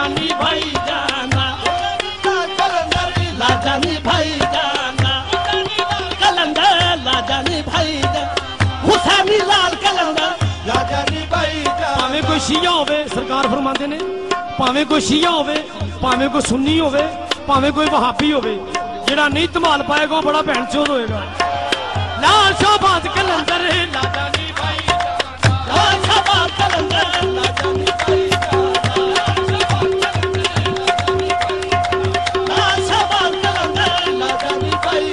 लाजानी भाई जाना लाजानी भाई जाना कलंदर लाजानी भाई हुसैनी लाल कलंदर लाजानी भाई जाना। भावें कोई शिया होवे सरकार फरमाते ने, भावें कोई शिया होवे, भावें कोई सुन्नी होवे, भावें कोई वहाबी होवे, जेड़ा नहीं धमाल पाएगा बड़ा भैन चोद होएगा। लाल शाहबाद कलंदर लाजानी भाई लाल शाहबाद कलंदर लाजानी भाई लाल शाहबाद कलंदर लाजानी भाई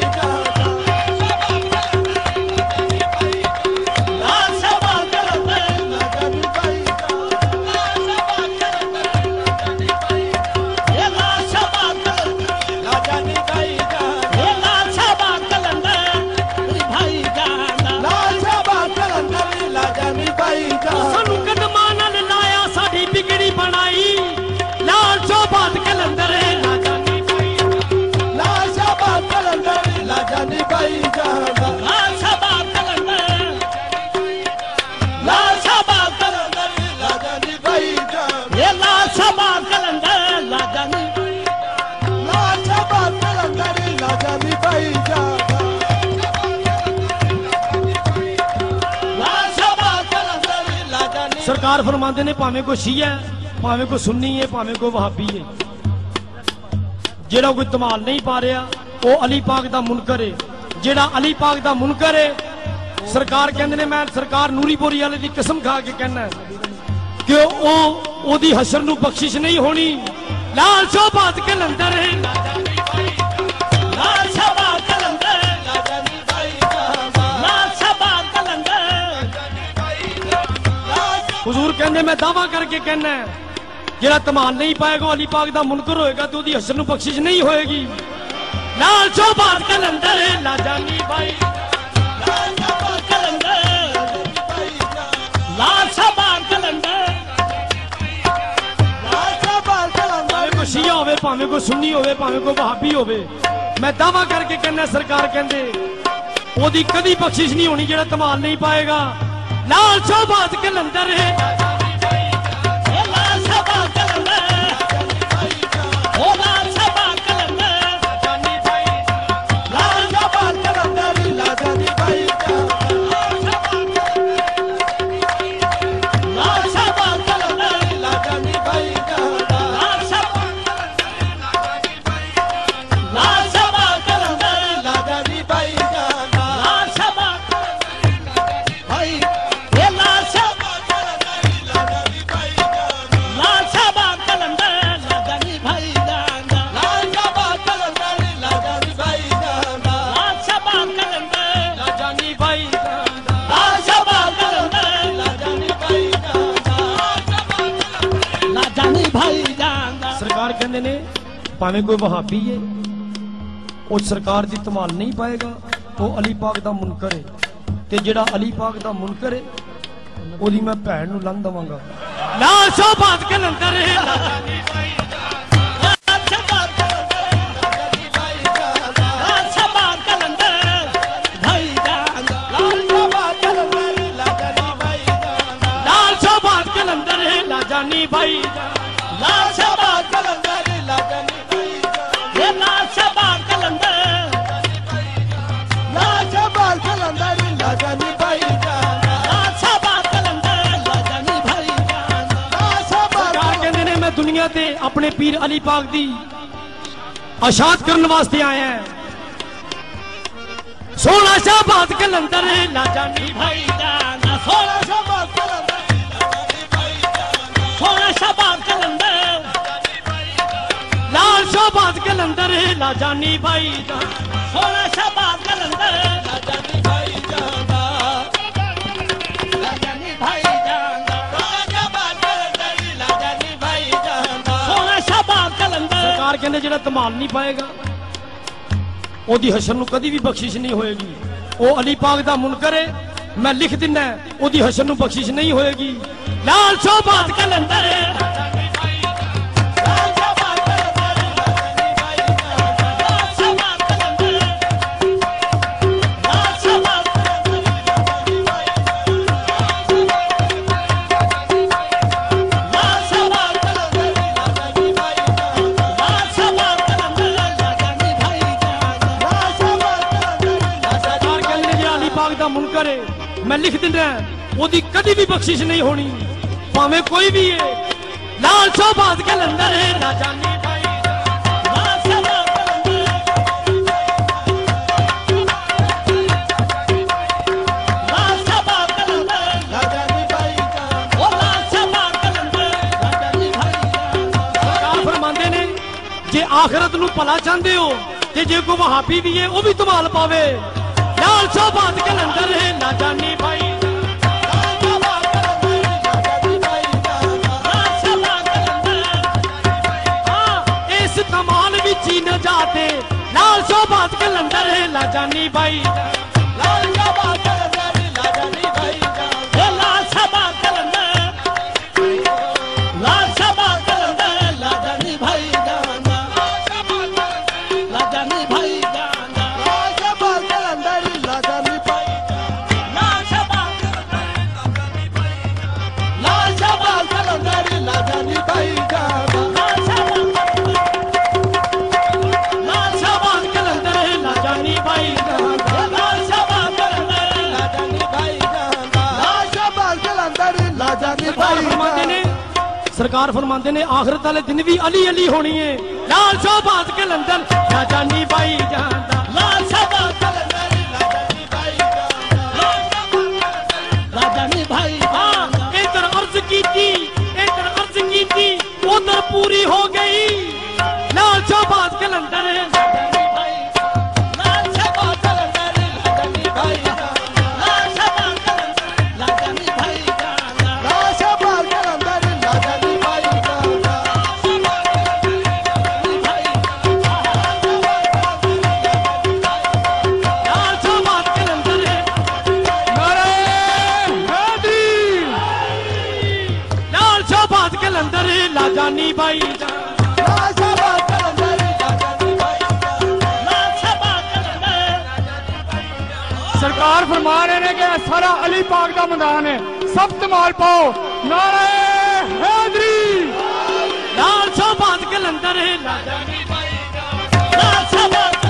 लाल शाहबाद कलंदर लाजानी भाई ये लाल शाहबाद कलंदर लाजानी भाई ये लाल शाहबाद कलंदर भाई जाना लाल शाहबाद कलंदर लाजानी भाई जाना। सानू कदमां नाल लाया साडी बिगड़ी बनाई लाल शाहबाद कलंदर लाजानी भाई लाल शाहबाद कलंदर लाजानी भाई जाना लाल शाहबाद कलंदर लाल शाहबाद कलंदर लाजानी भाई जाना ये लाल शाहबाद कलंदर लाजानी लाल शाहबाद कलंदर लाजानी भाई जाना। सरकार फरमाते ने भावें कोई शिया है, भावें कोई सुन्नी है, भावें कोई वहाबी है, जेड़ा कोई धमाल नहीं पा रहा वो अली पाक दा मुनकर है। जेड़ा अली पाक दा मुनकर है सरकार कहंदे ने, मैं सरकार नूरी बोरी वाले दी कसम खा के कहना कि ओदी हशर नू बख्शिश नहीं होनी। लाल शाहबाद कलंदर लाल शाहबाद कलंदर लाल शाहबाद कलंदर हुजूर कहंदे मैं दावा करके कहना है जेड़ा धमाल नहीं पाएगा अली पाक दा मुनकर होएगा तो ओदी हशर नू बख्शिश नहीं होएगी। लाल शाहबाद कलंदर लाजानी भाई लाल शाहबाद कलंदर लाल शाहबाद कलंदर लाल शाहबाद कलंदर भावें कोई शिया होवे, भावें कोई सुन्नी होवे, भावें कोई वहाबी होवे, मैं दावा करके कहना सरकार कहंदे ओदी कदी बख्शिश नहीं होनी जेड़ा धमाल नहीं पाएगा। लाल शाहबाद कलंदर लाल शाहबाद कलंदर ओ लाल शाहबाद कलंदर लाल शाहबाद कलंदर लाजानी भाई लाल शाहबाद कलंदर लाजानी भाई लाल शाहबाद कलंदर लाजानी भाई लाल शाहबाद भाई ये लाल शाहबाद लाल शाहबाद कलंदर लाजानी भाई जाना लाल शाहबाद कलंदर लाजानी भाई जाना लाल शाहबाद कलंदर लाजानी भाई जाना लाल शाहबाद कलंदर लाजानी भाई जाना लाजानी भाई जाना। सरकार कहंदे ने भावें कोई वहाबी है वो सरकार दी धमाल नहीं पाएगा वो अली पाक दा मुनकर है ते जेड़ा अली पाक दा मुनकर है ओदी मैं भैन नू लंघ दवांगा। लाल शाहबाद कलंदर लाजानी भाई लाल शाहबाद कलंदर भाई जाना लाल शाहबाद कलंदर लाजानी भाई लाल शाहबाद कलंदर लाजानी भाई लाल शाहबाद कलंदर लाजानी भाई ये लाल शाहबाद कलंदर लाल शाहबाद कलंदर लाजानी भाई लाल शाहबाद कलंदर लाजानी भाई लाल शाहबाद कहंदे ने मैं दुनिया ते अपने पीर अली पाक दी आशाद करने वास्ते आया है। सोना शाहबाद कलंदर लाजानी भाई जाना सोना शाहबाद कलंदर सोना शाहबाद कलंदर लाल शाहबाद कलंदर लाजानी भाई जाना सोना शाहबाद कलंदर लाजानी भाई जाना लाजानी भाई जाना सोना शाहबाद कलंदर लाजानी भाई जाना सोना शाहबाद कलंदर। सरकार कहंदे जेड़ा धमाल नहीं पाएगा ओदी हशर नू कदी भी बख्शिश नहीं होएगी। वो अली पाक दा मुनकर है मैं लिख दिना ओदी हशर नू बख्शिश नहीं होएगी। लाल शाहबाद कलंदर करे मैं लिख दिना ओदी कदी भी बख्शिश नहीं होनी भावे कोई भी है। लाल शोबाद कलंदर है लाजानी भाई लाल शोबाद कलंदर लाजानी भाई ओ लाल शोबाद कलंदर लाजानी भाई सरकार फरमांदे ने जे आखिरत नू भला चाहते हो ते जे कोई वहाबी भी है वो भी धमाल पावे। लाल शोबाद कलंदर है लाजानी भाई न जाते लाल शोबाद कलंदर है लाजानी भाई लाल शोबाद कलंदर लाजानी भाई लाल शोबाद कलंदर लाजानी भाई लाजानी भाई लाल शोबाद कलंदर लाजानी भाई लाल शोबाद कलंदर लाजानी भाई सरकार फरमाते ने आखिरत वाले दिन भी अली अली होनी है। लाल शोबाद कलंदर लाजानी भाई जाना लाल शोबाद कलंदर लाजानी भाई जाना लाजानी भाई इधर अर्ज की थी उधर पूरी हो गई। लाल शोबाद कलंदर लाजानी भाई लाल शोबाद कलंदर लाजानी भाई लाल शोबाद कलंदर लाजानी भाई लाल शोबाद कलंदर लाजानी लाजानी भाई सरकार फरमा रहे हैं कि सारा अली पाक का मैदान है सब धमाल पाओ। नारे हैदरी लाल शोबाद कलंदर लाजानी भाई लाल शोबाद